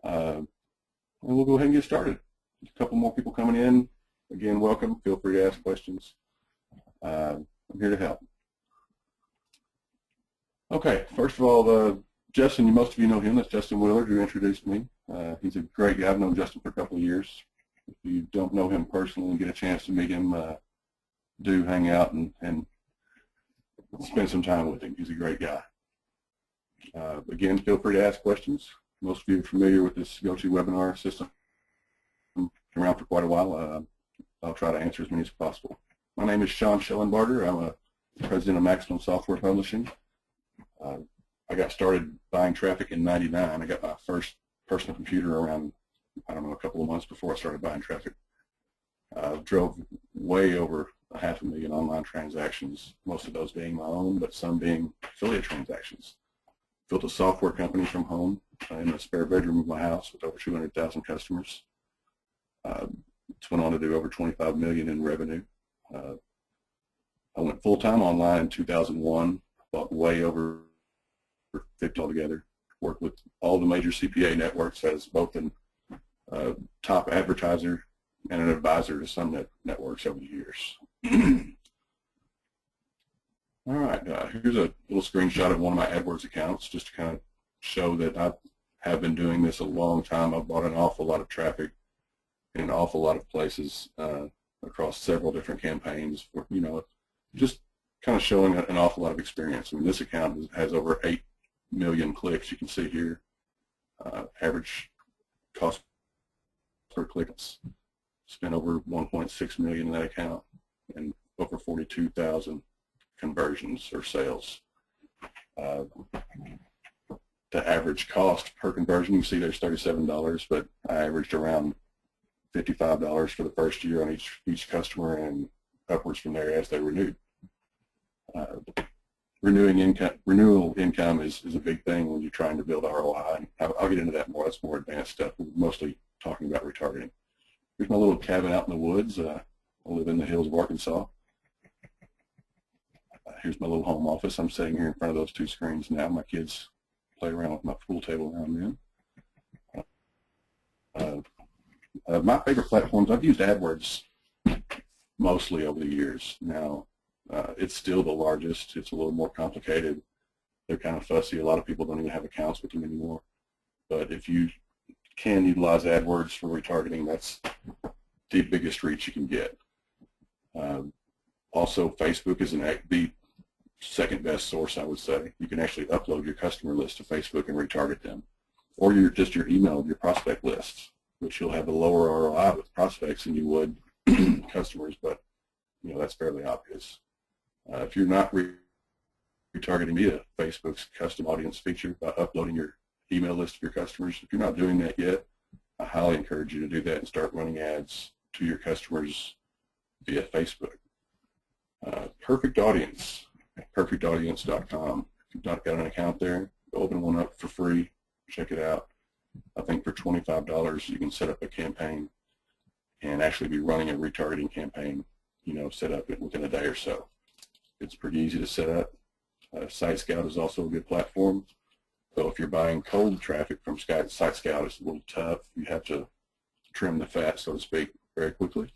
and we'll go ahead and get started. There's a couple more people coming in. Again, welcome. Feel free to ask questions. I'm here to help. Okay, first of all, Justin, most of you know him. That's Justin Willard, who introduced me. He's a great guy. I've known Justin for a couple of years. If you don't know him personally and get a chance to meet him, do hang out and spend some time with him. He's a great guy. Again, feel free to ask questions. Most of you are familiar with this GoToWebinar system. Been around for quite a while. I'll try to answer as many as possible. My name is Sean Schellenbarger. I'm a president of Maximum Software Publishing. I got started buying traffic in '99. I got my first personal computer around, I don't know, a couple of months before I started buying traffic. Drove way over 500,000 online transactions, most of those being my own, but some being affiliate transactions. Built a software company from home in a spare bedroom of my house with over 200,000 customers. It's went on to do over 25 million in revenue. I went full-time online in 2001, bought way over 50 altogether. Worked with all the major CPA networks as both an top advertiser and an advisor to some networks over the years. All right, here's a little screenshot of one of my AdWords accounts just to kind of show that I have been doing this a long time. I've bought an awful lot of traffic in an awful lot of places across several different campaigns, for, just kind of showing an awful lot of experience. I mean, this account has over 8 million clicks. You can see here, average cost per click. Spent over 1.6 million in that account and over 42,000 conversions or sales. The average cost per conversion, you can see there's $37, but I averaged around $55 for the first year on each customer and upwards from there as they renewed. Renewal income is a big thing when you're trying to build ROI. I'll get into that more. That's more advanced stuff. We're mostly talking about retargeting. Here's my little cabin out in the woods. I live in the hills of Arkansas. Here's my little home office. I'm sitting here in front of those two screens now. My kids play around with my pool table around them. My favorite platforms, I've used AdWords mostly over the years. Now, it's still the largest. It's a little more complicated. They're kind of fussy. A lot of people don't even have accounts with them anymore. But if you can utilize AdWords for retargeting, that's the biggest reach you can get. Also, Facebook is the second best source, I would say. You can actually upload your customer list to Facebook and retarget them, or just your email, your prospect lists, which you'll have a lower ROI with prospects than you would customers, but that's fairly obvious. If you're not retargeting via Facebook's custom audience feature by uploading your email list of your customers, if you're not doing that yet, I highly encourage you to do that and start running ads to your customers via Facebook. Perfect Audience, perfectaudience.com. If you've not got an account there, open one up for free. Check it out. I think for $25 you can set up a campaign and actually be running a retargeting campaign, set up within a day or so. It's pretty easy to set up. Site Scout is also a good platform. So if you're buying cold traffic from Site Scout, it's a little tough. You have to trim the fat, so to speak, very quickly.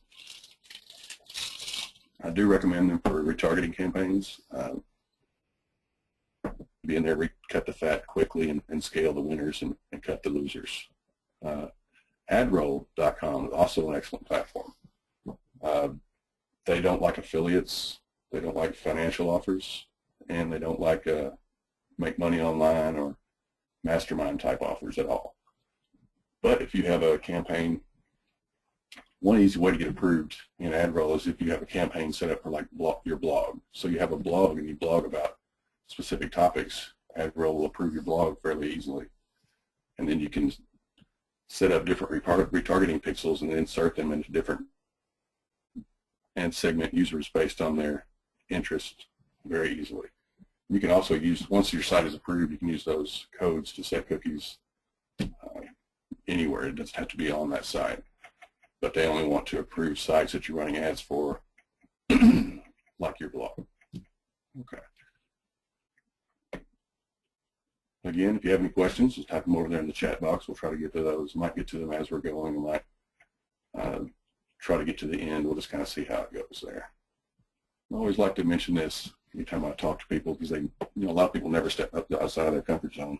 I do recommend them for retargeting campaigns. Be in there, cut the fat quickly and scale the winners and cut the losers. Adroll.com is also an excellent platform. They don't like affiliates. They don't like financial offers, and they don't like make money online or mastermind type offers at all. But if you have a campaign, one easy way to get approved in AdRoll is if you have a campaign set up for like your blog. So you have a blog and you blog about specific topics, AdRoll will approve your blog fairly easily. And then you can set up different retargeting pixels and then insert them into different and segment users based on their interest very easily. You can also use, once your site is approved, you can use those codes to set cookies anywhere. It doesn't have to be on that site. But they only want to approve sites that you're running ads for, like your blog. Okay. Again, if you have any questions, just type them over there in the chat box. We'll try to get to those. Might get to them as we're going. We might try to get to the end. We'll just kind of see how it goes there. I always like to mention this anytime I talk to people, because they, a lot of people never step up outside of their comfort zone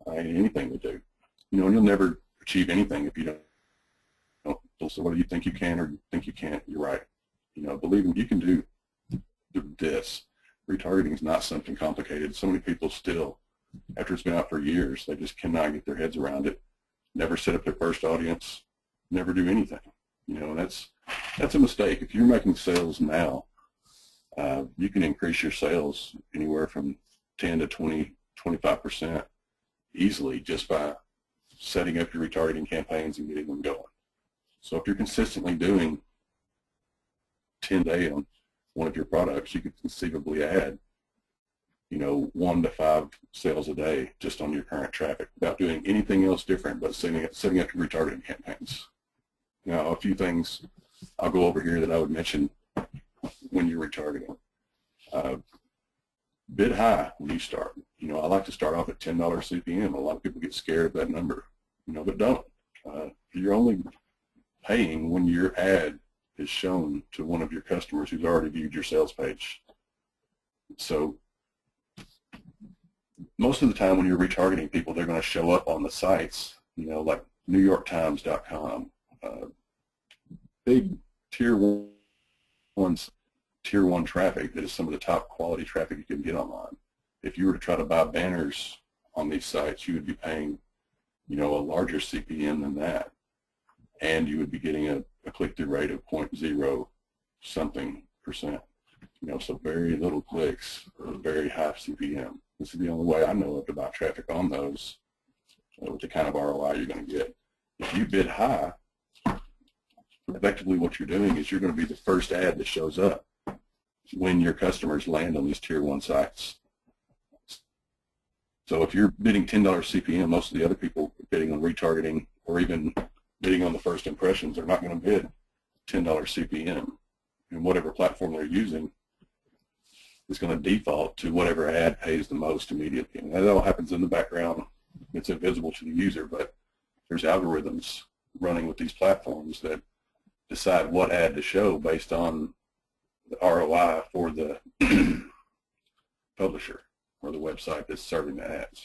in anything they do. And you'll never achieve anything if you don't. So whether you think you can or you think you can't, you're right. Believe me, you can do this. Retargeting is not something complicated. So many people still, after it's been out for years, they just cannot get their heads around it. Never set up their first audience. Never do anything. That's a mistake. If you're making sales now, you can increase your sales anywhere from 10 to 20, 25% easily just by setting up your retargeting campaigns and getting them going. So if you're consistently doing 10 a day on one of your products, you could conceivably add, 1 to 5 sales a day just on your current traffic without doing anything else different but setting up your retargeting campaigns. Now, a few things I'll go over here that I would mention when you're retargeting. Bid high when you start. I like to start off at $10 CPM. A lot of people get scared of that number, but don't. You're only paying when your ad is shown to one of your customers who's already viewed your sales page. So most of the time when you're retargeting people, they're going to show up on the sites, like NewYorkTimes.com, big tier one traffic that is some of the top quality traffic you can get online. If you were to try to buy banners on these sites, you would be paying, a larger CPM than that. And you would be getting a click-through rate of 0.0 something percent. So very little clicks, very high CPM. This is the only way I know of to buy traffic on those with the kind of ROI you're going to get. If you bid high, effectively what you're doing is you're going to be the first ad that shows up when your customers land on these tier 1 sites. So if you're bidding $10 CPM, most of the other people bidding on retargeting or even bidding on the first impressions are not going to bid $10 CPM. And whatever platform they're using is going to default to whatever ad pays the most immediately. And that all happens in the background. It's invisible to the user, but there's algorithms running with these platforms that decide what ad to show based on the ROI for the publisher or the website that's serving the ads.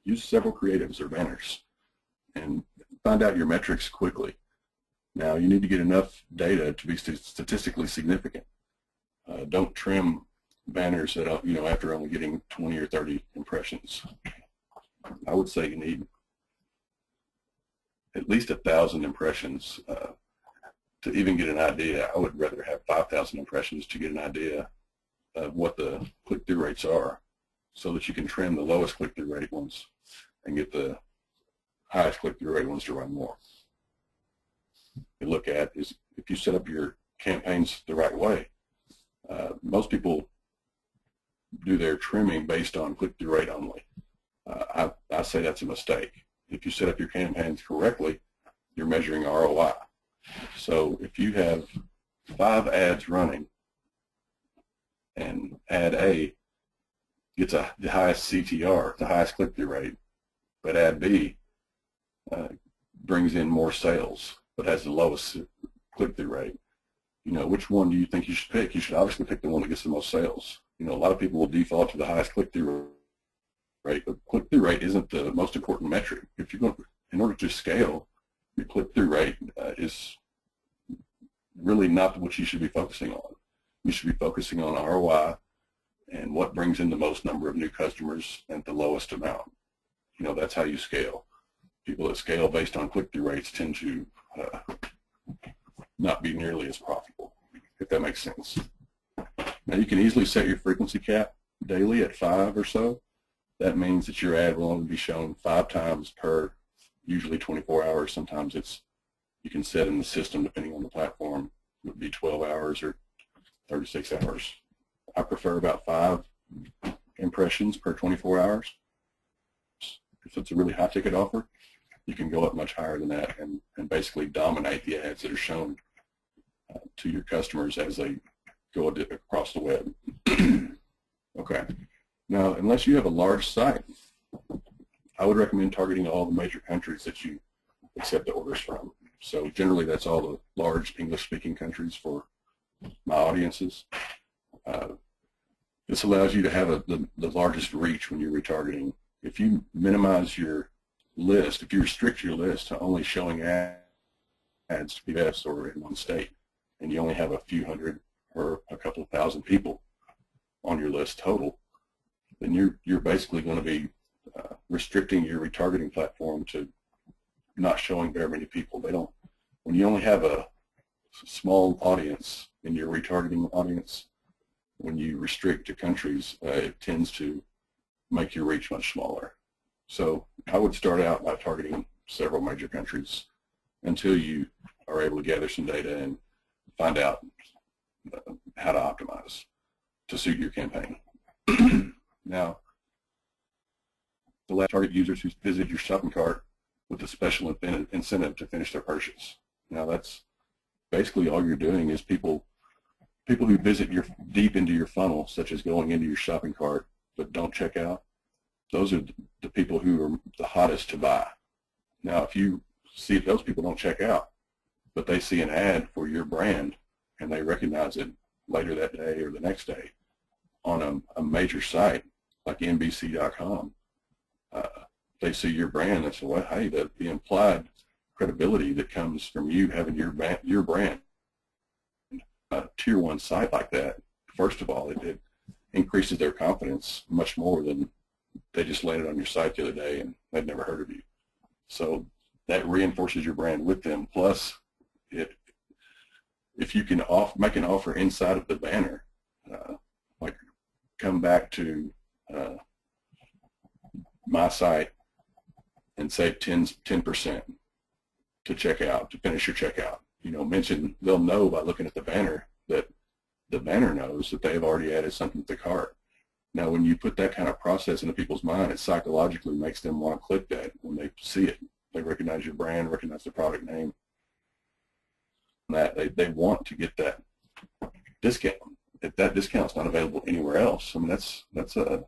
Use several creatives or banners and find out your metrics quickly. Now, you need to get enough data to be statistically significant. Don't trim banners that after only getting 20 or 30 impressions. I would say you need at least 1,000 impressions to even get an idea. I would rather have 5,000 impressions to get an idea of what the click-through rates are, so that you can trim the lowest click-through rate ones and get the highest click-through rate ones to run more. You look at is if you set up your campaigns the right way. Most people do their trimming based on click-through rate only. I say that's a mistake. If you set up your campaigns correctly, you're measuring ROI. So if you have 5 ads running and ad A gets the highest CTR, the highest click-through rate, but ad B brings in more sales but has the lowest click-through rate, which one do you think you should pick? You should obviously pick the one that gets the most sales. A lot of people will default to the highest click-through rate, but click-through rate isn't the most important metric. If you're going, in order to scale, your click-through rate is really not what you should be focusing on. You should be focusing on ROI and what brings in the most number of new customers at the lowest amount. That's how you scale. People that scale based on click-through rates tend to not be nearly as profitable, if that makes sense. Now, you can easily set your frequency cap daily at 5 or so. That means that your ad will only be shown 5 times per, usually 24 hours. Sometimes you can set in the system, depending on the platform, it would be 12 hours or 36 hours. I prefer about 5 impressions per 24 hours. If it's a really high ticket offer, you can go up much higher than that and basically dominate the ads that are shown to your customers as they go across the web. Okay. Now, unless you have a large site, I would recommend targeting all the major countries that you accept the orders from. So generally, that's all the large English-speaking countries for my audiences. This allows you to have the largest reach when you're retargeting. If you minimize your list, if you restrict your list to only showing ads to PBS or in one state, and you only have a few hundred or a couple of thousand people on your list total, then you're basically going to be restricting your retargeting platform to not showing very many people. They don't. When you only have a small audience in your retargeting audience, when you restrict to countries, it tends to make your reach much smaller. So I would start out by targeting several major countries until you are able to gather some data and find out how to optimize to suit your campaign. Now, target users who visit your shopping cart with a special incentive to finish their purchase. Now, that's basically all you're doing is people who visit deep into your funnel, such as going into your shopping cart but don't check out. Those are the people who are the hottest to buy. Now, if you see if those people don't check out, but they see an ad for your brand and they recognize it later that day or the next day on a major site like NBC.com, they see your brand and say, well, hey, the implied credibility that comes from you having your brand, a tier 1 site like that, first of all, it increases their confidence much more than they just landed on your site the other day and they'd never heard of you. So that reinforces your brand with them. Plus, if you can make an offer inside of the banner, like come back to my site and save 10% to check out, to finish your checkout. You know, they'll know by looking at the banner that the banner knows that they've already added something to the cart. Now, when you put that kind of process into people's mind, it psychologically makes them want to click that when they see it. They recognize your brand, recognize the product name. That they want to get that discount. If that discount's not available anywhere else, I mean that's a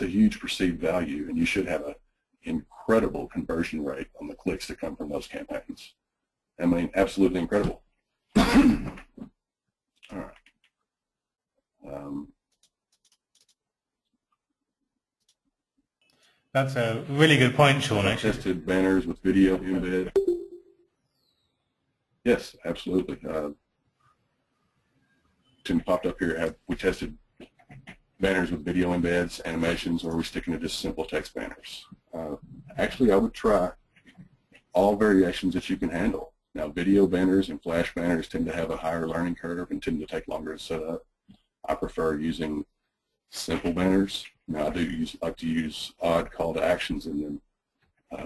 huge perceived value, and you should have an incredible conversion rate on the clicks that come from those campaigns. I mean, absolutely incredible. All right. That's a really good point, Sean. I tested banners with video embed. Yes, absolutely. Popped up here. We tested banners with video embeds, animations, or are we sticking to just simple text banners? Actually, I would try all variations that you can handle. Now, video banners and flash banners tend to have a higher learning curve and tend to take longer to set up. I prefer using simple banners. Now, I do like to use odd call to actions in them,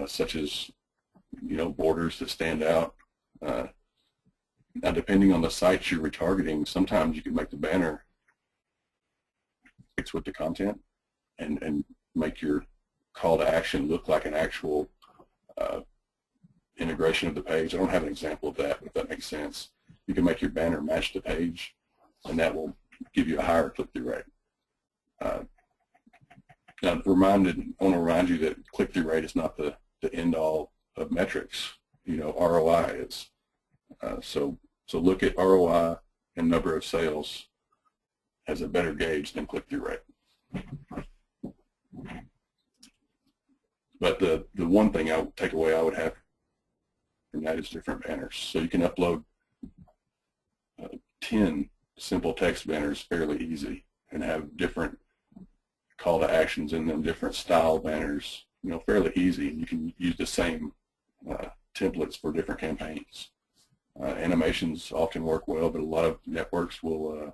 such as, you know, borders that stand out. Now, depending on the sites you're retargeting, sometimes you can make the banner fix with the content and make your call to action look like an actual integration of the page. I don't have an example of that, but if that makes sense. You can make your banner match the page, and that will give you a higher click-through rate. Now, I want to remind you that click-through rate is not the end-all of metrics. You know, ROI is. So look at ROI and number of sales as a better gauge than click-through rate. But the one thing I would take away I would have from that is different banners. So you can upload 10 simple text banners fairly easy and have different call to actions in them, different style banners, you know, fairly easy. You can use the same templates for different campaigns. Animations often work well, but a lot of networks will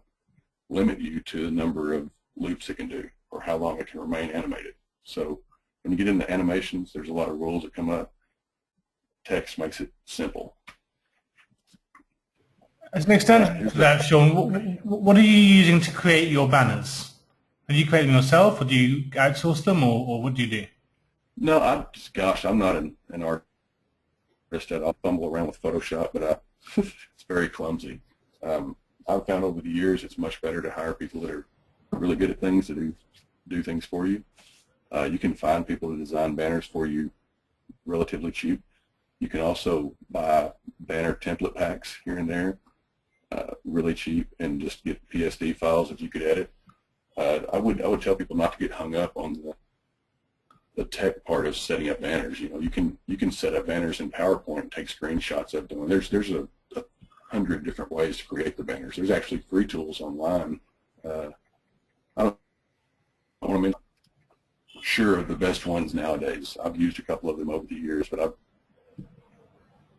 limit you to the number of loops it can do or how long it can remain animated. So when you get into animations, there's a lot of rules that come up. Text makes it simple. As an extension to that, Sean, what are you using to create your banners? Do you create them yourself, or do you outsource them, or what do you do? No, I'm not an artist. I'll fumble around with Photoshop, but it's very clumsy. I've found over the years it's much better to hire people that are really good at things, to do things for you. You can find people to design banners for you relatively cheap. You can also buy banner template packs here and there, really cheap, and just get PSD files that you could edit. I would tell people not to get hung up on the tech part of setting up banners. You know, you can set up banners in PowerPoint and take screenshots of them. And there's a 100 different ways to create the banners. There's actually free tools online. I don't want to mention sure the best ones nowadays. I've used a couple of them over the years, but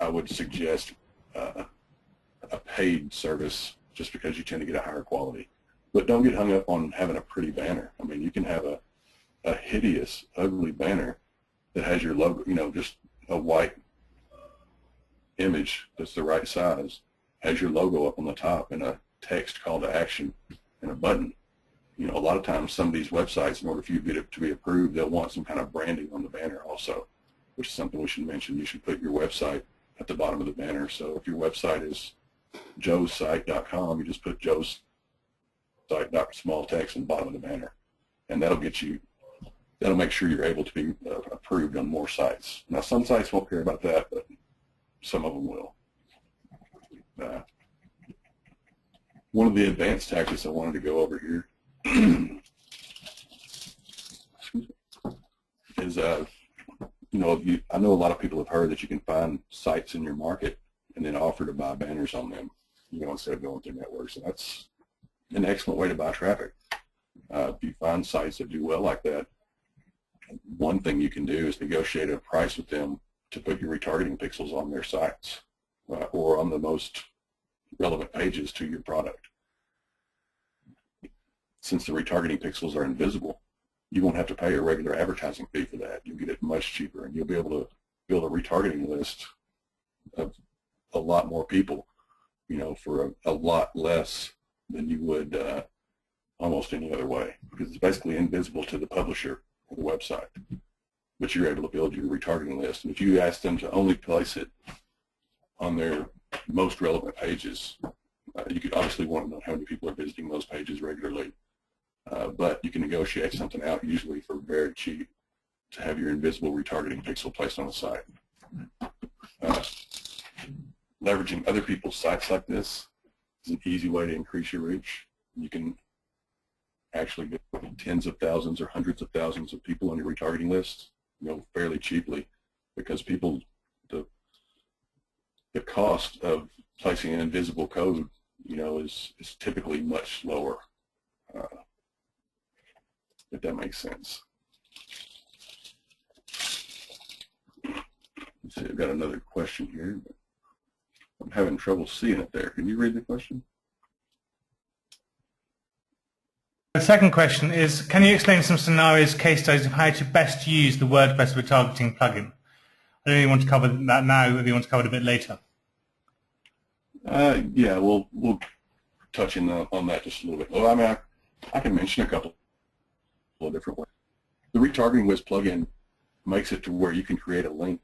I would suggest a paid service just because you tend to get a higher quality. But don't get hung up on having a pretty banner. I mean, you can have a hideous, ugly banner that has your logo, you know, just a white image that's the right size, has your logo up on the top and a text call to action and a button. You know, a lot of times some of these websites, in order for you to be approved, they'll want some kind of branding on the banner also, which is something we should mention. You should put your website at the bottom of the banner. So if your website is joesite.com, you just put joesite, small text in the bottom of the banner, and that'll make sure you're able to be approved on more sites. Now, some sites won't care about that, but some of them will. One of the advanced tactics I wanted to go over here is, you know, I know a lot of people have heard that you can find sites in your market and then offer to buy banners on them, you know, instead of going through networks. And that's an excellent way to buy traffic. If you find sites that do well like that, one thing you can do is negotiate a price with them to put your retargeting pixels on their sites or on the most relevant pages to your product. Since the retargeting pixels are invisible, you won't have to pay a regular advertising fee for that. You'll get it much cheaper, and you'll be able to build a retargeting list of a lot more people, you know, for a lot less than you would almost any other way, because it's basically invisible to the publisher of the website. But you're able to build your retargeting list, and if you ask them to only place it on their most relevant pages, you could obviously want to know how many people are visiting those pages regularly. But you can negotiate something out usually for very cheap to have your invisible retargeting pixel placed on the site. Leveraging other people's sites like this is an easy way to increase your reach. You can actually get tens of thousands or hundreds of thousands of people on your retargeting list, you know, fairly cheaply, because people, the cost of placing an invisible code, you know, is typically much lower. If that makes sense. Let's see, I've got another question here, but I'm having trouble seeing it there. Can you read the question? The second question is, can you explain some scenarios, case studies of how to best use the WordPress retargeting plugin? I don't really want to cover that now, if you want to cover it a bit later. Yeah, we'll touch on that just a little bit. Well, I mean, I can mention a couple of different ways. The retargeting list plugin makes it to where you can create a link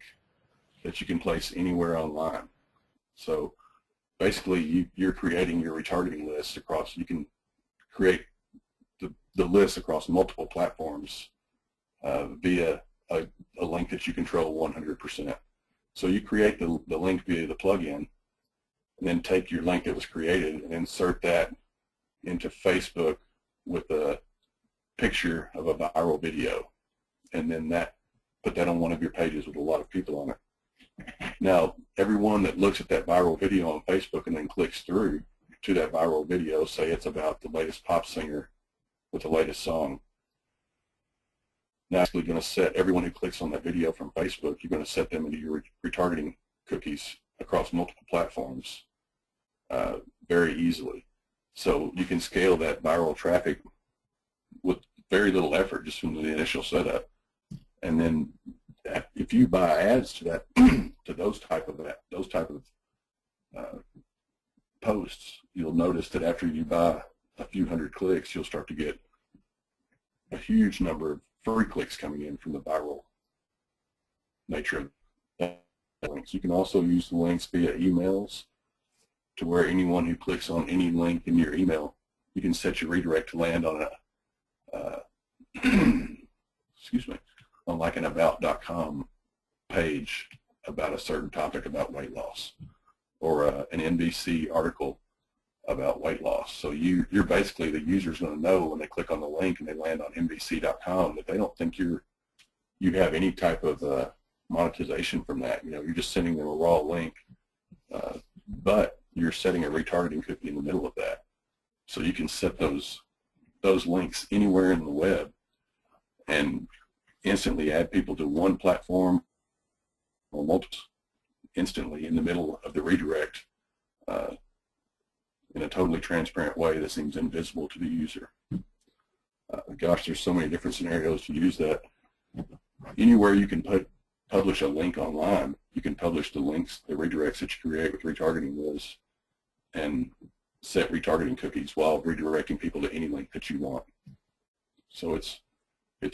that you can place anywhere online. So basically, you're creating your retargeting list across. You can create the list across multiple platforms via a link that you control 100%. So you create the link via the plugin, and then take your link that was created and insert that into Facebook with a picture of a viral video, and then put that on one of your pages with a lot of people on it. Now, everyone that looks at that viral video on Facebook and then clicks through to that viral video, say it's about the latest pop singer with the latest song, now you're going to set everyone who clicks on that video from Facebook, you're going to set them into your retargeting cookies across multiple platforms very easily. So you can scale that viral traffic with very little effort just from the initial setup. And then if you buy ads to that, to those type of posts, you'll notice that after you buy a few hundred clicks, you'll start to get a huge number of free clicks coming in from the viral nature of that links. You can also use the links via emails to where anyone who clicks on any link in your email, you can set your redirect to land on a, excuse me, on like an about.com page about a certain topic about weight loss, or an NBC article about weight loss. So you're basically, the user's going to know when they click on the link and they land on NBC.com that they don't think you have any type of monetization from that. You know, you're just sending them a raw link, but you're setting a retargeting cookie in the middle of that. So you can set those links anywhere in the web and instantly add people to one platform or multiple instantly in the middle of the redirect in a totally transparent way that seems invisible to the user. Gosh, there's so many different scenarios to use that. Anywhere you can publish a link online, you can publish the links, the redirects that you create with retargeting lists, and set retargeting cookies while redirecting people to any link that you want. So it's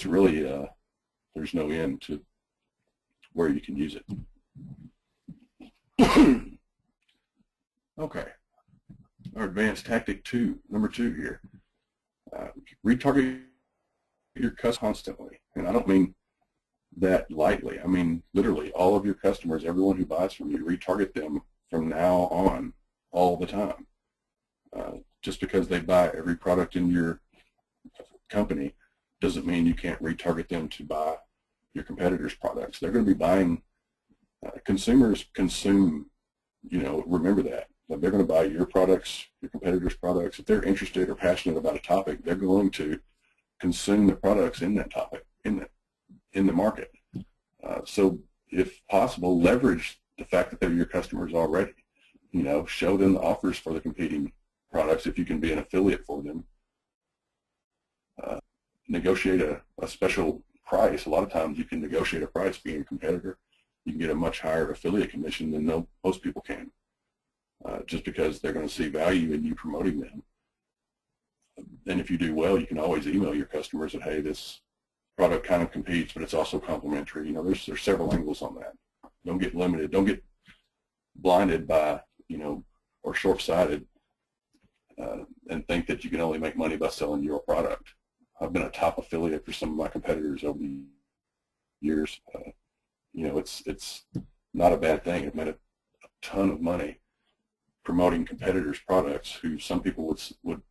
really, there's no end to where you can use it. Okay, our advanced tactic number two here. Retarget your customers constantly, and I don't mean that lightly. I mean literally all of your customers, everyone who buys from you, retarget them from now on all the time. Just because they buy every product in your company doesn't mean you can't retarget them to buy your competitors' products. They're going to be buying, consumers consume, you know, remember that. They're going to buy your products, your competitors' products. If they're interested or passionate about a topic, they're going to consume the products in that topic, in the market. So if possible, leverage the fact that they're your customers already. You know, show them the offers for the competing products if you can be an affiliate for them. Negotiate a special price. A lot of times you can negotiate a price being a competitor. You can get a much higher affiliate commission than most people can, just because they're going to see value in you promoting them. And if you do well, you can always email your customers that, hey, this product kind of competes, but it's also complementary. You know, there's several angles on that. Don't get limited. Don't get blinded by, you know, or short-sighted and think that you can only make money by selling your product. I've been a top affiliate for some of my competitors over the years. You know, it's not a bad thing. I've made a ton of money promoting competitors' products who some people would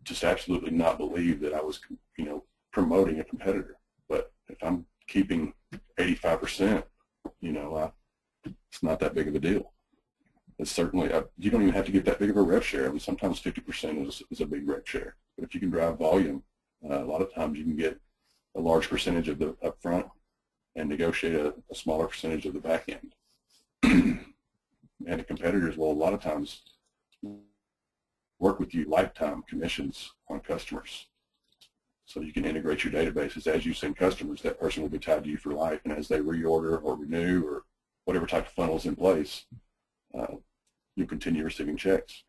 just absolutely not believe that I was, you know, promoting a competitor. But if I'm keeping 85%, you know, it's not that big of a deal. It's certainly, you don't even have to get that big of a rev share. I mean, sometimes 50% is a big rev share. But if you can drive volume, a lot of times you can get a large percentage of the upfront and negotiate a smaller percentage of the back end. And the competitors will a lot of times work with you lifetime commissions on customers. So you can integrate your databases. As you send customers, that person will be tied to you for life. And as they reorder or renew or whatever type of funnel is in place, you'll continue receiving checks.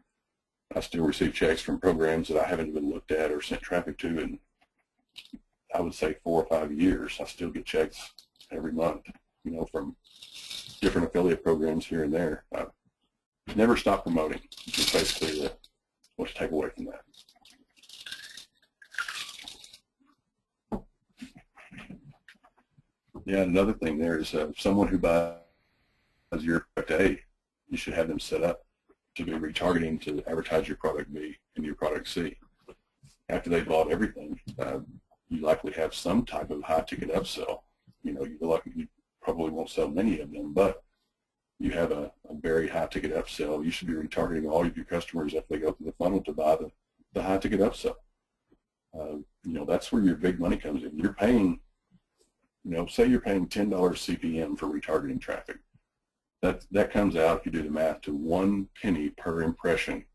I still receive checks from programs that I haven't even looked at or sent traffic to in, I would say, 4 or 5 years. I still get checks every month, you know, from different affiliate programs here and there. Never stop promoting. It's basically what to take away from that. Yeah, another thing there is someone who buys your product A, you should have them set up to be retargeting to advertise your product B and your product C. After they bought everything, you likely have some type of high-ticket upsell. You know, you probably won't sell many of them, but you have a very high-ticket upsell. You should be retargeting all of your customers if they go through the funnel to buy the high-ticket upsell. You know, that's where your big money comes in. You're paying, you know, say you're paying $10 CPM for retargeting traffic. That comes out, if you do the math, to 1 penny per impression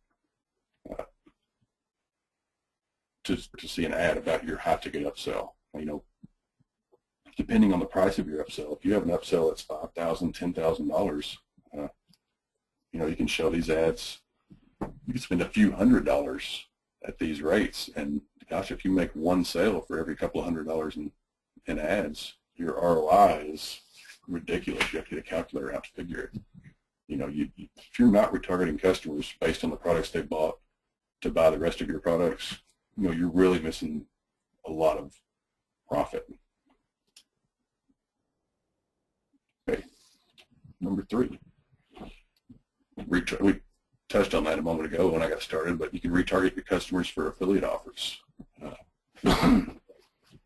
to see an ad about your high-ticket upsell. You know, depending on the price of your upsell, if you have an upsell that's $5,000, $10,000, you know, you can show these ads. You can spend a few $100s at these rates, and gosh, if you make one sale for every couple of $100 in ads, your ROI is ridiculous. You have to get a calculator out to figure it. if you're not retargeting customers based on the products they bought to buy the rest of your products, you're really missing a lot of profit. Okay, number 3. We touched on that a moment ago when I got started, but you can retarget your customers for affiliate offers.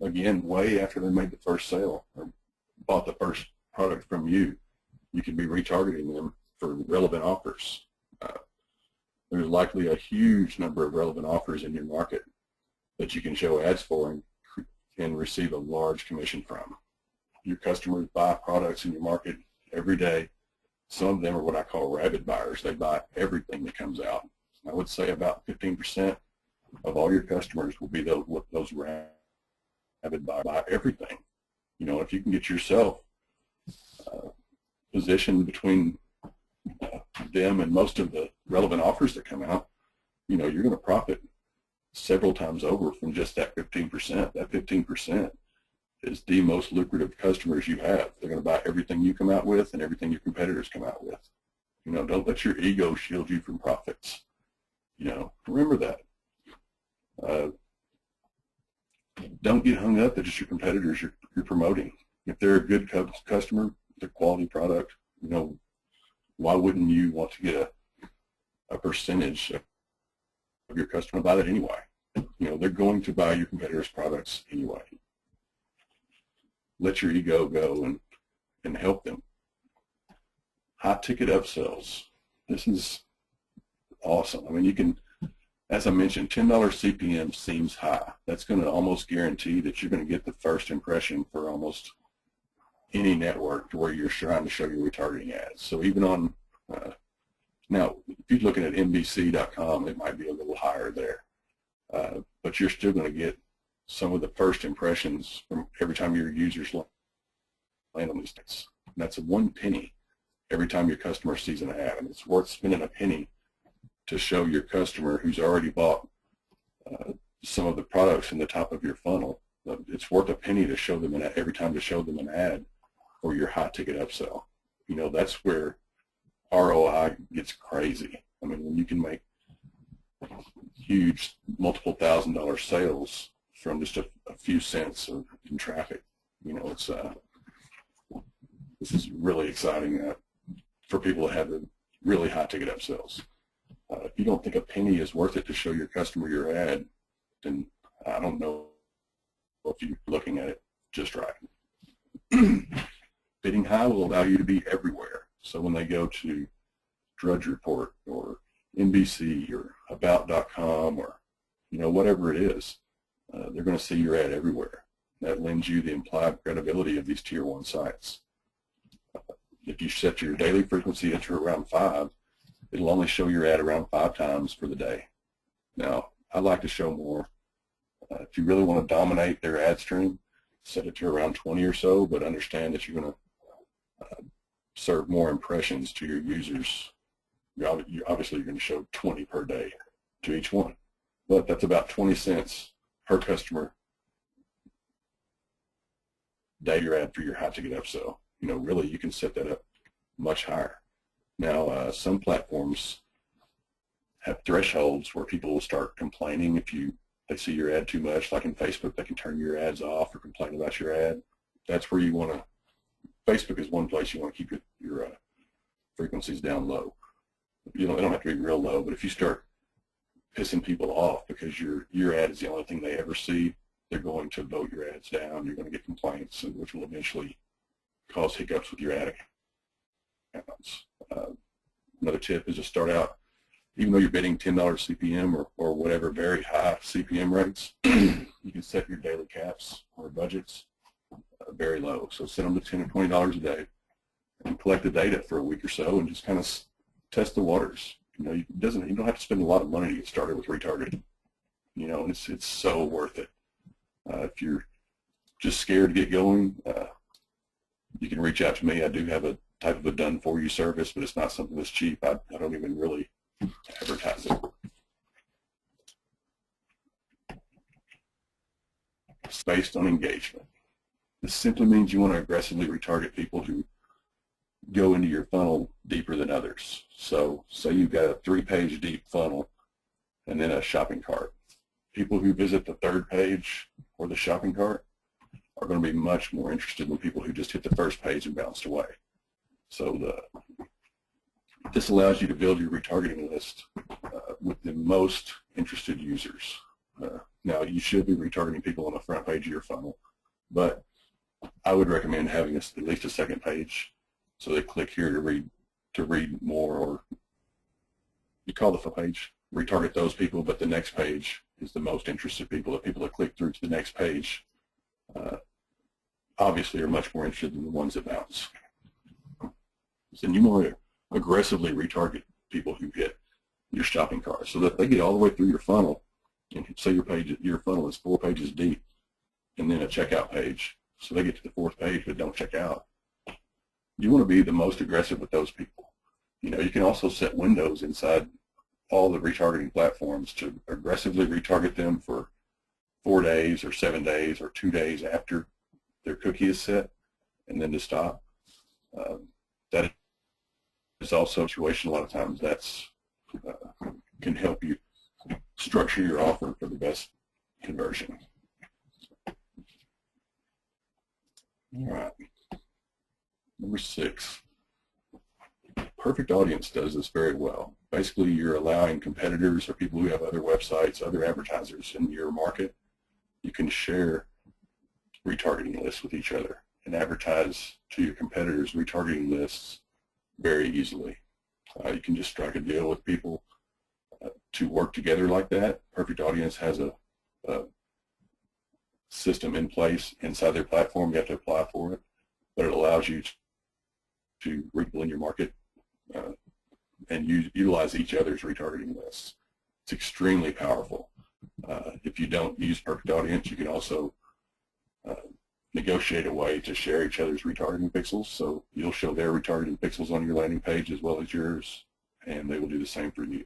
Again, way after they made the first sale or bought the first product from you, you can be retargeting them for relevant offers. There's likely a huge number of relevant offers in your market that you can show ads for and receive a large commission from. Your customers buy products in your market every day. Some of them are what I call rabid buyers. They buy everything that comes out. I would say about 15% of all your customers will be those rabid buyers. Buy everything. If you can get yourself positioned between them and most of the relevant offers that come out, you're going to profit several times over from just that 15%. That 15% is the most lucrative customers you have. They're going to buy everything you come out with and everything your competitors come out with. Don't let your ego shield you from profits. Remember that. Don't get hung up that it's your competitors you're promoting. If they're a good customer, they're quality product, why wouldn't you want to get a percentage of your customer buy that anyway? They're going to buy your competitors' products anyway. Let your ego go and help them. High ticket upsells. This is awesome. I mean, you can, as I mentioned, $10 CPM seems high. That's going to almost guarantee that you're going to get the first impression for almost any network to where you're trying to show your retargeting ads. So even on, now, if you're looking at NBC.com, it might be a little higher there. But you're still going to get some of the first impressions from every time your users land on these things. And that's 1 penny every time your customer sees an ad. And it's worth spending a penny to show your customer who's already bought some of the products in the top of your funnel. It's worth a penny to show them every time to show them an ad for your high ticket upsell. That's where ROI gets crazy. I mean, when you can make huge multiple $1,000 sales from just a few cents in traffic, it's this is really exciting for people that have the really high ticket upsells. If you don't think a penny is worth it to show your customer your ad, then I don't know if you're looking at it just right. Bidding high will allow you to be everywhere. So when they go to Drudge Report or NBC or About.com or whatever it is, they're going to see your ad everywhere. That lends you the implied credibility of these tier 1 sites. If you set your daily frequency to around 5, it'll only show your ad around 5 times for the day. Now, I like to show more. If you really want to dominate their ad stream, set it to around 20 or so, but understand that you're going to serve more impressions to your users. Obviously, you're going to show 20 per day to each one, but that's about 20 cents per customer day your ad for your high ticket upsell. Really, you can set that up much higher. Now, some platforms have thresholds where people will start complaining if they see your ad too much. Like in Facebook, they can turn your ads off or complain about your ad. That's where you want to. Facebook is one place you want to keep your frequencies down low. They don't have to be real low, but if you start pissing people off because your ad is the only thing they ever see, they're going to vote your ads down. You're going to get complaints, which will eventually cause hiccups with your ad accounts. Another tip is to start out, even though you're bidding $10 CPM or whatever very high CPM rates, you can set your daily caps or budgets very low. So set them to $10 or $20 a day and collect the data for a week or so and just kind of test the waters. You don't have to spend a lot of money to get started with retargeting. And it's so worth it. If you're just scared to get going, you can reach out to me. I do have a type of a done-for-you service, but it's not something that's cheap. I don't even really advertise it. It's based on engagement. This simply means you want to aggressively retarget people who go into your funnel deeper than others. So say you've got a 3-page deep funnel and then a shopping cart. People who visit the 3rd page or the shopping cart are going to be much more interested than people who just hit the 1st page and bounced away. So this allows you to build your retargeting list with the most interested users. Now, you should be retargeting people on the front page of your funnel, but I would recommend having at least a 2nd page, so they click here to read more, or you call the front page, retarget those people, but the next page is the most interested people. The people that click through to the next page obviously are much more interested than the ones that bounce. So you want to aggressively retarget people who hit your shopping cart so that they get all the way through your funnel, and say your funnel is 4 pages deep and then a checkout page, so they get to the 4th page but don't check out. You want to be the most aggressive with those people. You know, you can also set windows inside all the retargeting platforms to aggressively retarget them for 4 days or 7 days or 2 days after their cookie is set, and then to stop. That is also a situation a lot of times that's can help you structure your offer for the best conversion. All right. Number 6. Perfect Audience does this very well. Basically, you're allowing competitors or people who have other websites, other advertisers in your market, you can share retargeting lists with each other and advertise to your competitors' retargeting lists very easily. You can just strike a deal with people to work together like that. Perfect Audience has a system in place inside their platform. You have to apply for it, but it allows you to reach people in your market and utilize each other's retargeting lists. It's extremely powerful. If you don't use Perfect Audience, you can also negotiate a way to share each other's retargeting pixels. So you'll show their retargeting pixels on your landing page as well as yours, and they will do the same for you.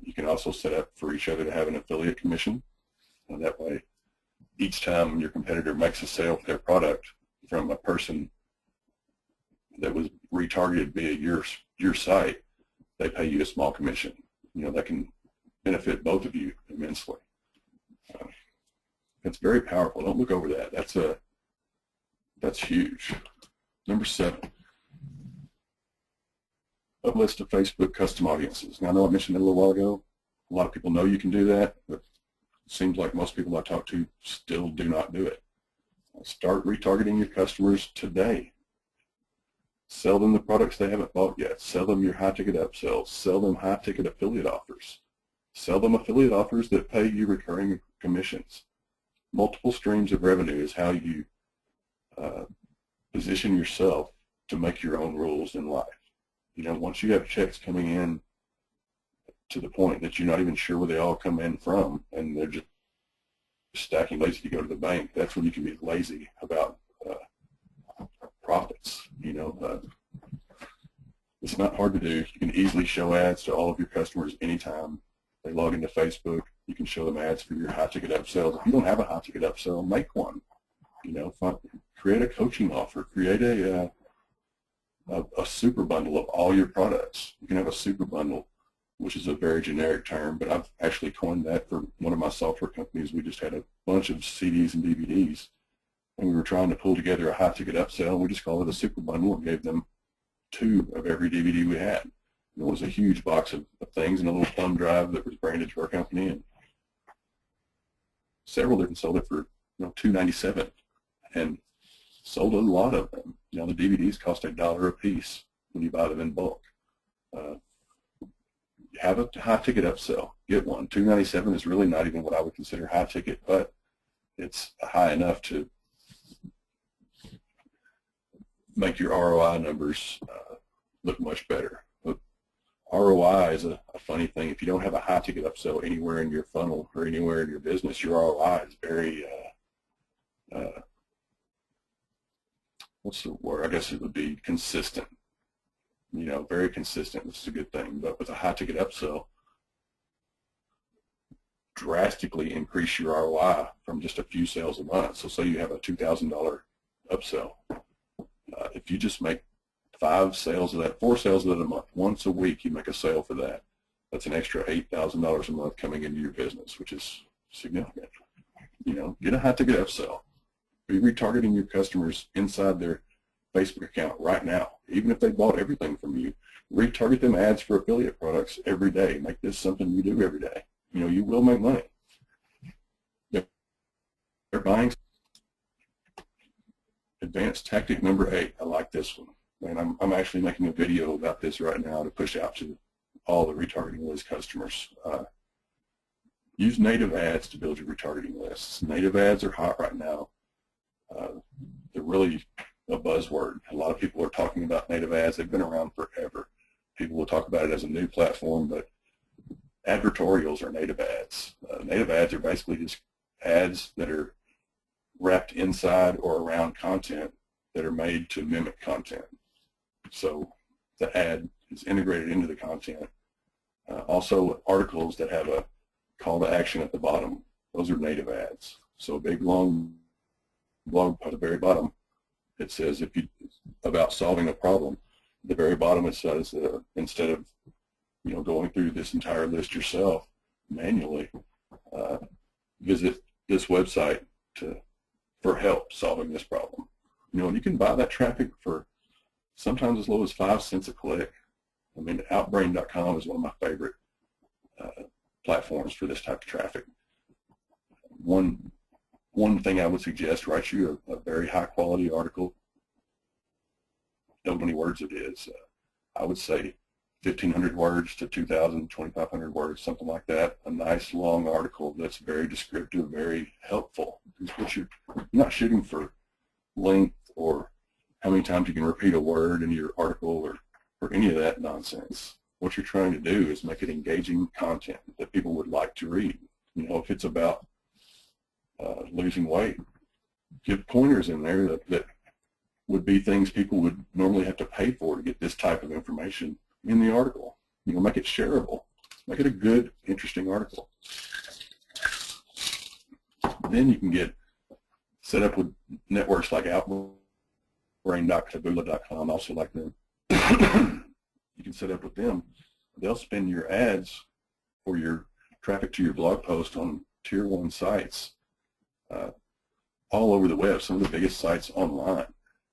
You can also set up for each other to have an affiliate commission. And that way, each time your competitor makes a sale for their product from a person that was retargeted via your site, they pay you a small commission. You know, that can benefit both of you immensely. It's very powerful. Don't look over that. That's huge. Number 7. A list of Facebook custom audiences. Now, I know I mentioned that a little while ago. A lot of people know you can do that, but it seems like most people I talk to still do not do it. Start retargeting your customers today. Sell them the products they haven't bought yet. Sell them your high-ticket upsells. Sell them high-ticket affiliate offers. Sell them affiliate offers that pay you recurring commissions. Multiple streams of revenue is how you position yourself to make your own rules in life. You know, once you have checks coming in to the point that you're not even sure where they all come in from, and they're just stacking lazy to go to the bank, that's when you can be lazy about profits. You know, it's not hard to do. You can easily show ads to all of your customers anytime they log into Facebook. You can show them ads for your high-ticket upsells. If you don't have a high-ticket upsell, make one. You know, create a coaching offer. Create a super bundle of all your products. You can have a super bundle, which is a very generic term, but I've actually coined that for one of my software companies. We just had a bunch of CDs and DVDs, and we were trying to pull together a high-ticket upsell, and we just called it a super bundle and gave them 2 of every DVD we had. It was a huge box of things and a little thumb drive that was branded to our company, and several different sold it for $2.97, and sold a lot of them. You know, the DVDs cost $1 a piece when you buy them in bulk. Have a high-ticket upsell. Get one. $2.97 is really not even what I would consider high-ticket, but it's high enough to make your ROI numbers look much better. But ROI is a funny thing. If you don't have a high-ticket upsell anywhere in your funnel or anywhere in your business, your ROI is very, what's the word? I guess it would be consistent. You know, very consistent, which is a good thing. But with a high-ticket upsell, drastically increase your ROI from just a few sales a month. So say you have a $2,000 upsell. If you just make 4 sales of that a month. Once a week you make a sale for that. That's an extra $8,000 a month coming into your business, which is significant. You know, get a high-ticket upsell. Be retargeting your customers inside their Facebook account right now. Even if they bought everything from you, retarget them ads for affiliate products every day. Make this something you do every day. You know, you will make money. They're buying. Advanced tactic number 8. I like this one. And I'm actually making a video about this right now to push out to all the retargeting list customers. Use native ads to build your retargeting lists. Native ads are hot right now. They're really a buzzword. A lot of people are talking about native ads. They've been around forever. People will talk about it as a new platform, but advertorials are native ads. Native ads are basically just ads that are wrapped inside or around content that are made to mimic content. So the ad is integrated into the content. Also, articles that have a call to action at the bottom, those are native ads. So a big long blog at the very bottom, it says about solving a problem. At the very bottom it says instead of going through this entire list yourself manually, visit this website for help solving this problem. And you can buy that traffic for sometimes as low as 5 cents a click. I mean, Outbrain.com is one of my favorite platforms for this type of traffic. One thing I would suggest, write you a very high quality article. Know how many words it is. I would say 1,500 words to 2,000, 2,500 words, something like that. A nice long article that's very descriptive, very helpful. Because you're not shooting for length or how many times you can repeat a word in your article or any of that nonsense. What you're trying to do is make it engaging content that people would like to read. If it's about losing weight, give pointers in there that would be things people would normally have to pay for to get this type of information in the article. Make it shareable. Make it a good, interesting article. Then you can get set up with networks like Outbrain.com, also like them. You can set up with them. They'll spend your ads for your traffic to your blog post on tier 1 sites all over the web, some of the biggest sites online.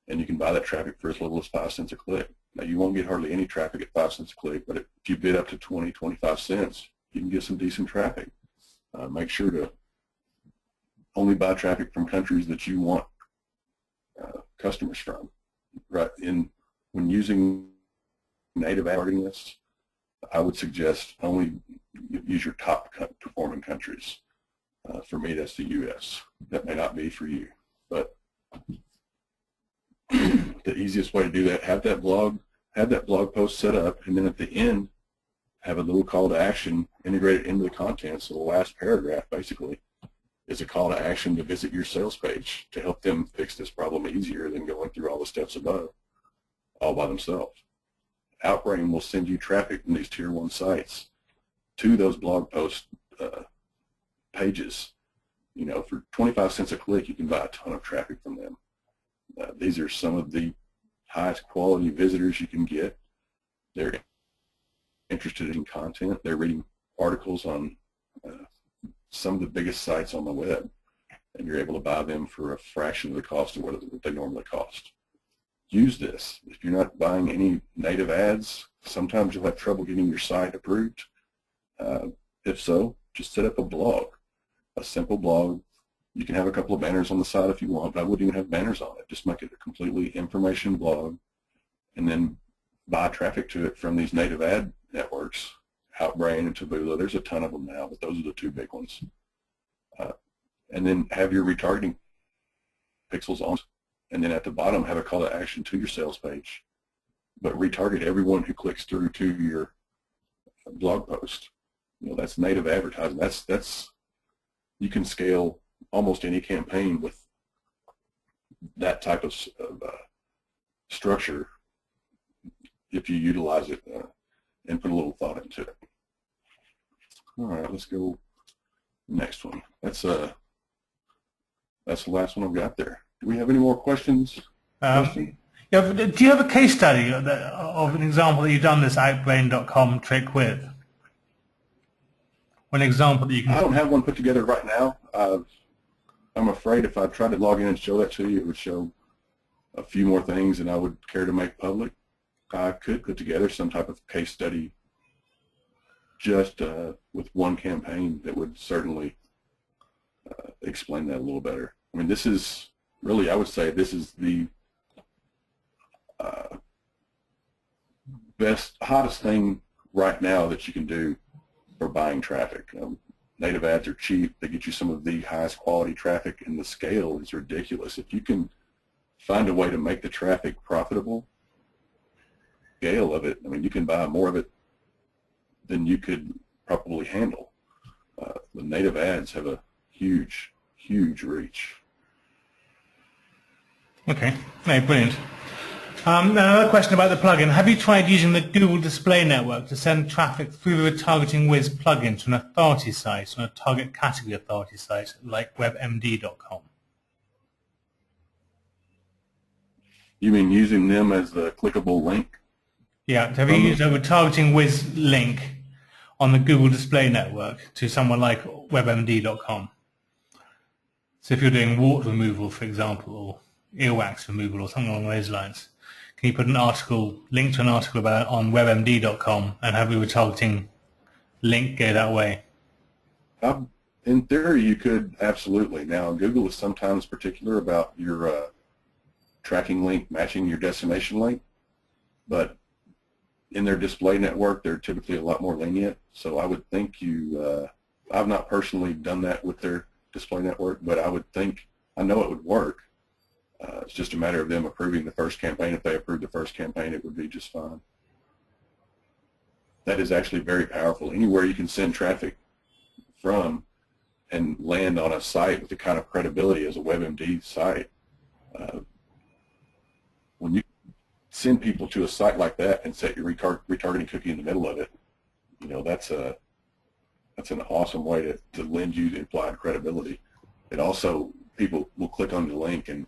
And you can buy that traffic for as little as 5 cents a click. Now, you won't get hardly any traffic at 5 cents a click, but if you bid up to 20, 25 cents, you can get some decent traffic. Make sure to only buy traffic from countries that you want customers from. Right? When using native targeting lists, I would suggest only use your top performing countries. For me, that's the U.S. That may not be for you, but the easiest way to do that, have that blog post set up, and then at the end, have a little call to action integrated into the content. So the last paragraph, basically, is a call to action to visit your sales page to help them fix this problem easier than going through all the steps above, all by themselves. Outbrain will send you traffic from these tier 1 sites to those blog post pages. For 25 cents a click, you can buy a ton of traffic from them. These are some of the highest quality visitors you can get. They're interested in content. They're reading articles on some of the biggest sites on the web, and you're able to buy them for a fraction of the cost of what they normally cost. Use this. If you're not buying any native ads, sometimes you'll have trouble getting your site approved. If so, just set up a blog, a simple blog. You can have a couple of banners on the side if you want, but I wouldn't even have banners on it. Just make it a completely information blog, and then buy traffic to it from these native ad networks, Outbrain and Taboola. There's a ton of them now, but those are the 2 big ones. And then have your retargeting pixels on, and then at the bottom have a call to action to your sales page, but retarget everyone who clicks through to your blog post. That's native advertising. That's you can scale almost any campaign with that type of structure if you utilize it and put a little thought into it. All right, let's go next one. That's the last one I've got there. Do we have any more questions? Yeah, do you have a case study of an example that you've done this Outbrain.com trick with? Or an example that you I don't can... have one put together right now. I'm afraid if I tried to log in and show that to you, it would show a few more things than I would care to make public. I could put together some type of case study just with one campaign that would certainly explain that a little better. I mean, this is really, I would say, this is the best, hottest thing right now that you can do for buying traffic. Native ads are cheap. They get you some of the highest quality traffic, and the scale is ridiculous. If you can find a way to make the traffic profitable, scale of it, I mean, you can buy more of it than you could probably handle. The native ads have a huge, huge reach. Okay, no, brilliant. Another question about the plugin. Have you tried using the Google Display Network to send traffic through the Retargeting Wiz plugin to an authority site, on a target category authority site like webmd.com? You mean using them as the clickable link? Yeah, have you used a Retargeting Wiz link on the Google Display Network to someone like webmd.com? So if you're doing wart removal, for example, or earwax removal or something along those lines, can you put an article, link to an article about it on webmd.com and have your retargeting link go that way? In theory, you could, absolutely. Now, Google is sometimes particular about your tracking link matching your destination link, but in their display network, they're typically a lot more lenient. So I would think I've not personally done that with their display network, but I would think, I know it would work. It's just a matter of them approving the first campaign. If they approve the first campaign, it would be just fine. That is actually very powerful. Anywhere you can send traffic from and land on a site with the kind of credibility as a WebMD site, when you send people to a site like that and set your retargeting cookie in the middle of it, you know, that's an awesome way to lend you the implied credibility. It also, people will click on the link and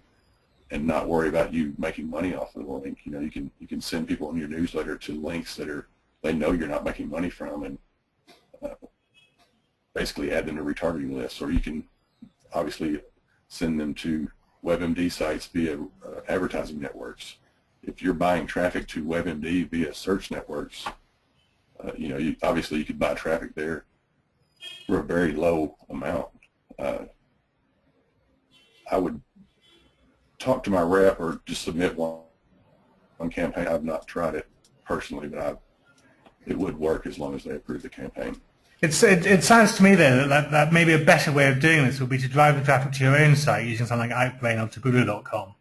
not worry about you making money off of the link. You know, you can send people on your newsletter to links that they know you're not making money from, and basically add them to retargeting lists. Or you can obviously send them to WebMD sites via advertising networks. If you're buying traffic to WebMD via search networks, you know, obviously you could buy traffic there for a very low amount. I would talk to my rep or just submit one campaign. I've not tried it personally, but it would work as long as they approve the campaign. It sounds to me then that maybe a better way of doing this would be to drive the traffic to your own site using something like Outbrain or Taboola.com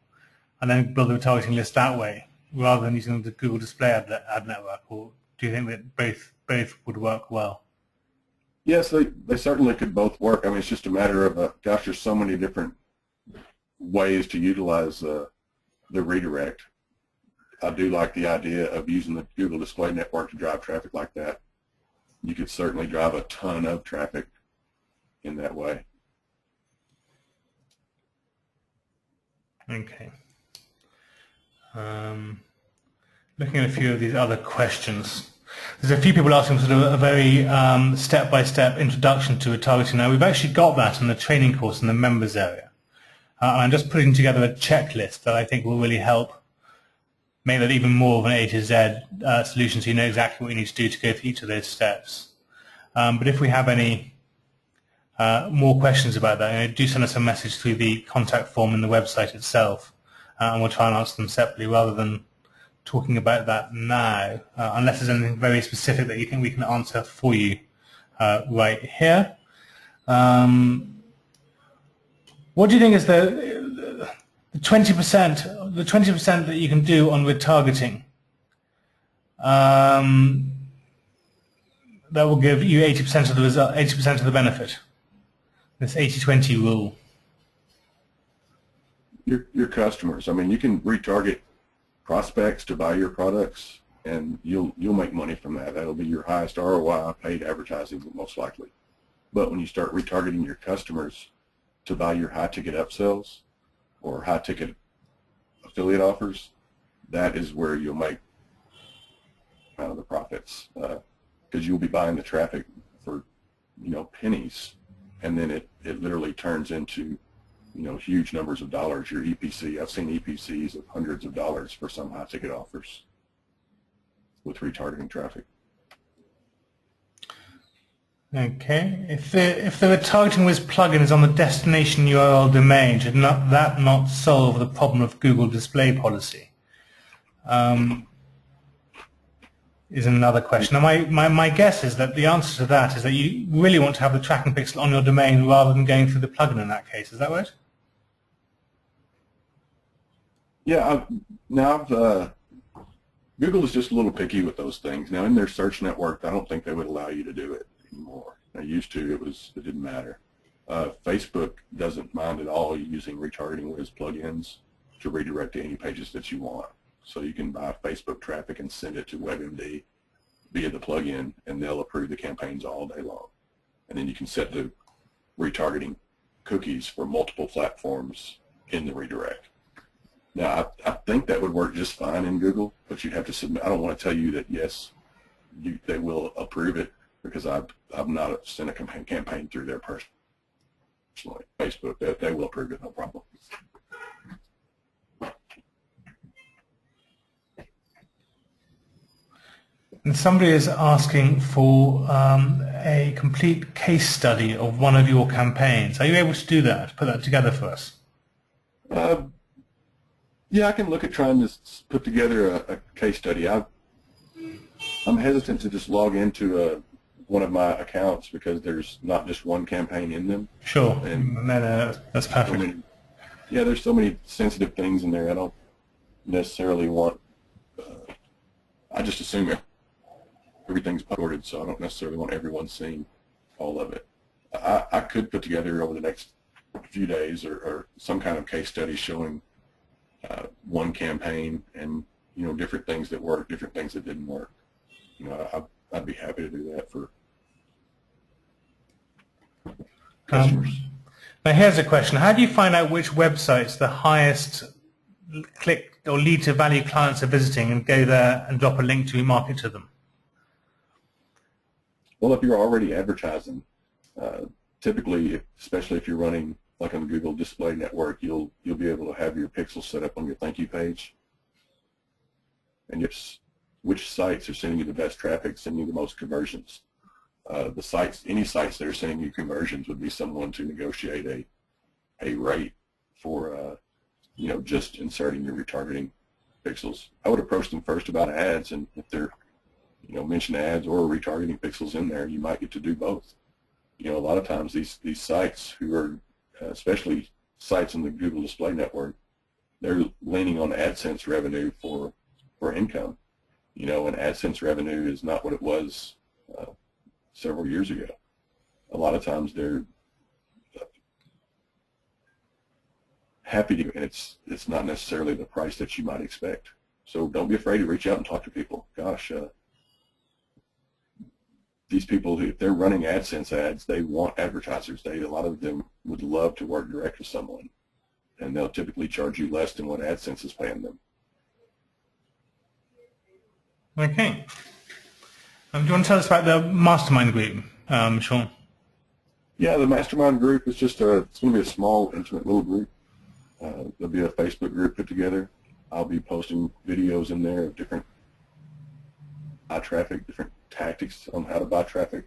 and then build a retargeting list that way rather than using the Google Display ad network. Or do you think that both would work well? Yes, they certainly could both work. I mean, it's just a matter of, gosh, there's so many different ways to utilize the redirect. I do like the idea of using the Google Display Network to drive traffic like that. You could certainly drive a ton of traffic in that way. Okay. Looking at a few of these other questions. There's a few people asking sort of a very step-by-step introduction to retargeting. Now, we've actually got that in the training course in the members area. And I'm just putting together a checklist that I think will really help make that even more of an A to Z solution, so you know exactly what you need to do to go through each of those steps. But if we have any more questions about that, do send us a message through the contact form in the website itself, and we'll try and answer them separately rather than talking about that now, unless there's anything very specific that you think we can answer for you right here. What do you think is the 20%? The 20% that you can do on retargeting that will give you 80% of the result, 80% of the benefit. This 80-20 rule. Your customers. I mean, you can retarget prospects to buy your products, and you'll make money from that. That'll be your highest ROI paid advertising, most likely. But when you start retargeting your customers to buy your high-ticket upsells or high-ticket affiliate offers, that is where you'll make out of the profits, because you'll be buying the traffic for, pennies, and then it literally turns into, huge numbers of dollars. Your EPC, I've seen EPCs of hundreds of dollars for some high ticket offers with retargeting traffic. Okay. If the retargeting whiz plugin is on the destination URL domain, should that not solve the problem of Google display policy? Is another question. Now, my guess is that the answer to that is that you really want to have the tracking pixel on your domain rather than going through the plugin in that case. Is that right? Yeah. Google is just a little picky with those things. Now, in their search network, I don't think they would allow you to do it anymore. They used to. It didn't matter. Facebook doesn't mind at all using retargeting whiz plugins to redirect to any pages that you want. So you can buy Facebook traffic and send it to WebMD via the plugin, and they'll approve the campaigns all day long. And then you can set the retargeting cookies for multiple platforms in the redirect. Now, I think that would work just fine in Google, but you have to submit. I don't want to tell you that yes, they will approve it, because I've not sent a campaign through there personally. Facebook, they will approve it, no problem. And somebody is asking for a complete case study of one of your campaigns. Are you able to do that? Put that together for us? Yeah, I can look at trying to put together a case study. I'm hesitant to just log into one of my accounts because there's not just one campaign in them. Sure. And no, that's perfect. Yeah, there's so many sensitive things in there. I don't necessarily want. I just assume everything's recorded, so I don't necessarily want everyone seeing all of it. I could put together over the next few days or some kind of case study showing one campaign and different things that worked, different things that didn't work. I'd be happy to do that for customers. Now here's a question: how do you find out which websites the highest click or lead to value clients are visiting, and go there and drop a link to remarket to them? Well, if you're already advertising, typically, especially if you're running like on the Google Display Network, you'll be able to have your pixels set up on your thank you page, and which sites are sending you the best traffic, sending you the most conversions. Any sites that are sending you conversions would be someone to negotiate a rate for just inserting your retargeting pixels. I would approach them first about ads, and if they're mention ads or retargeting pixels in there, you might get to do both. A lot of times these sites who are, especially sites in the Google Display Network, they're leaning on AdSense revenue for income. And AdSense revenue is not what it was several years ago. A lot of times they're happy to, and it's not necessarily the price that you might expect. So don't be afraid to reach out and talk to people. Gosh, these people, if they're running AdSense ads, they want advertisers. A lot of them would love to work direct with someone, and they'll typically charge you less than what AdSense is paying them. Okay. Do you want to tell us about the mastermind group, Sean? Yeah, the mastermind group is just it's going to be a small, intimate little group. There'll be a Facebook group put together. I'll be posting videos in there of different buy traffic, different tactics on how to buy traffic,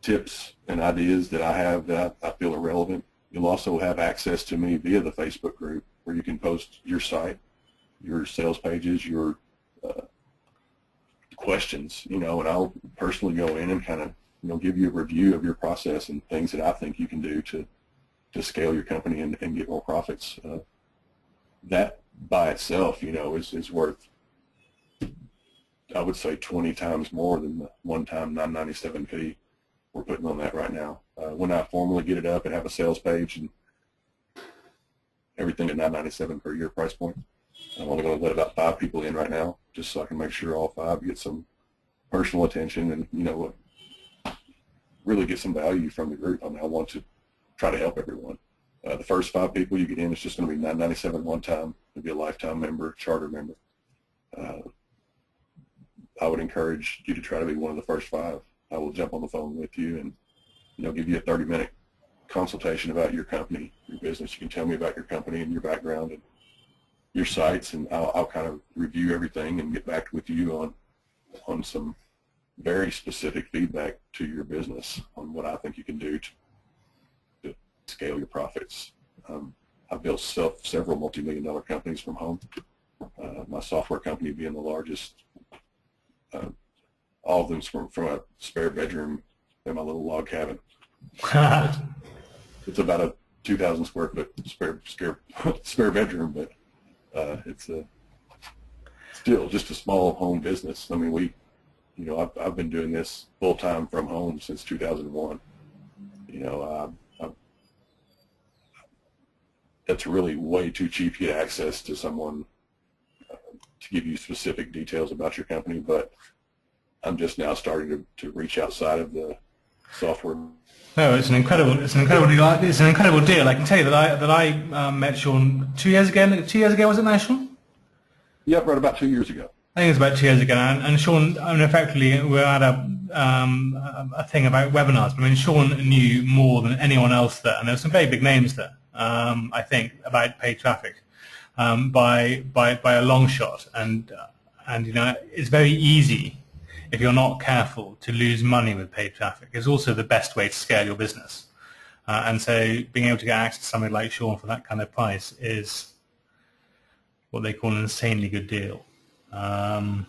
tips and ideas that I have that I feel are relevant. You'll also have access to me via the Facebook group, where you can post your site, your sales pages, your questions, and I'll personally go in and kind of give you a review of your process and things that I think you can do to scale your company and get more profits. That by itself, is worth, I would say, 20 times more than the one-time $9.97 fee we're putting on that right now. When I formally get it up and have a sales page and everything at $9.97 per year price point, I'm only going to let about 5 people in right now, just so I can make sure all 5 get some personal attention and really get some value from the group. I want to try to help everyone. The first 5 people you get in, it's just going to be $9.97 one time. You'll be a lifetime member, charter member. I would encourage you to try to be one of the first 5. I will jump on the phone with you and give you a 30-minute consultation about your company, your business. You can tell me about your company and your background and your sites, and I'll kind of review everything and get back with you on some very specific feedback to your business on what I think you can do to scale your profits. I've built several multi-million-dollar companies from home. My software company being the largest. All of them from a spare bedroom in my little log cabin. It's about a 2,000 square foot spare bedroom, but it's still just a small home business. I mean, I've been doing this full time from home since 2001. That's really way too cheap to get access to someone to give you specific details about your company, but I'm just now starting to reach outside of the software. No, it's an incredible deal. I can tell you that I met Sean 2 years ago. 2 years ago, was it now, Sean? Yep, right about 2 years ago. I think it was about 2 years ago. And Sean, I mean, effectively, we're at a thing about webinars. I mean, Sean knew more than anyone else there, and there were some very big names there. I think about paid traffic by a long shot, and it's very easy, if you're not careful, to lose money with paid traffic. It's also the best way to scale your business. And so being able to get access to somebody like Sean for that kind of price is what they call an insanely good deal. But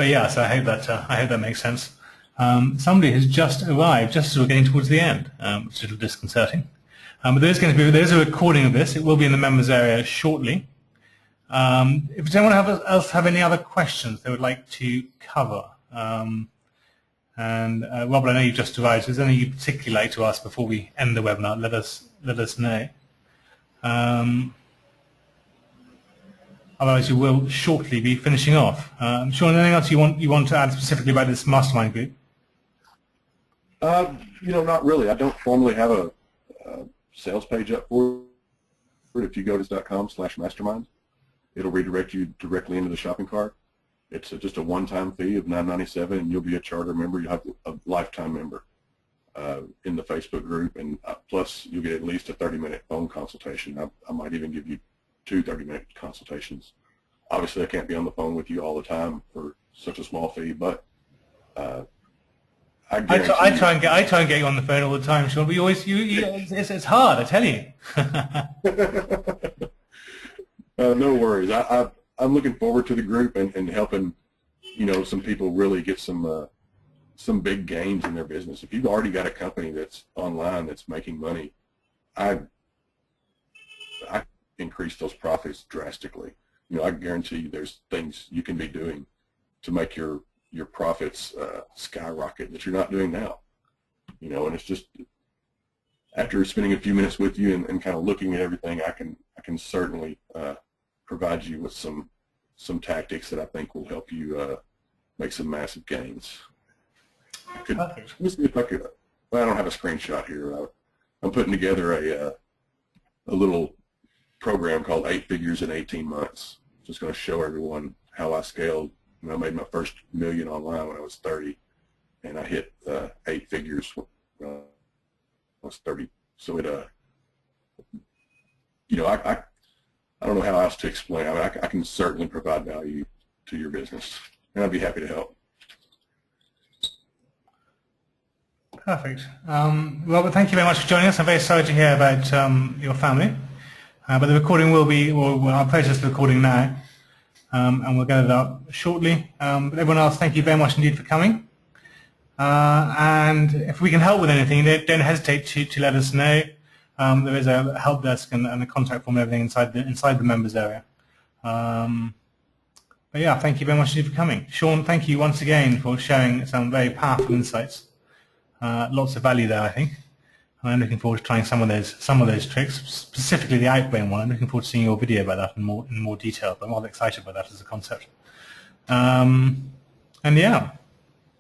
yeah, so I hope that makes sense. Somebody has just arrived just as we're getting towards the end, which is a little disconcerting. But there's a recording of this. It will be in the members area shortly. If does anyone else have any other questions they would like to cover? Robert, I know you've just arrived. So is there anything you'd particularly like to ask before we end the webinar? Let us know. Otherwise, you will shortly be finishing off. Sean, anything else you want to add specifically about this mastermind group? Not really. I don't formally have a sales page up for it. If you go to .com/mastermind, it'll redirect you directly into the shopping cart. It's just a one-time fee of $9.97, and you'll be a charter member. You'll have a lifetime member in the Facebook group, and plus you'll get at least a 30-minute phone consultation. I might even give you 2 30-minute consultations. Obviously, I can't be on the phone with you all the time for such a small fee, but I try and get you on the phone all the time, Sean. But it's hard, I tell you. No worries. I'm looking forward to the group and helping, some people really get some big gains in their business. If you've already got a company that's online that's making money, I increase those profits drastically. I guarantee you there's things you can be doing to make your profits skyrocket that you're not doing now. And it's just, after spending a few minutes with you and kind of looking at everything, I can certainly provide you with some tactics that I think will help you make some massive gains. Let me see if I could. Well, I don't have a screenshot here. I'm putting together a little program called 8 Figures in 18 Months. Just going to show everyone how I scaled. I made my first $1 million online when I was 30, and I hit 8 figures when I was 30. So it, I don't know how else to explain. I mean, I can certainly provide value to your business, and I'd be happy to help. Perfect. Robert, thank you very much for joining us. I'm very sorry to hear about your family, but the recording will be, I'll process the recording now, and we'll get it up shortly. But everyone else, thank you very much indeed for coming. And if we can help with anything, don't hesitate to let us know. There is a help desk and a contact form and everything inside the members area. But yeah, thank you very much indeed for coming. Sean, thank you once again for sharing some very powerful insights. Lots of value there, I think. And I'm looking forward to trying some of those tricks, specifically the outbrain one. I'm looking forward to seeing your video about that in more detail. But I'm rather excited about that as a concept. And yeah.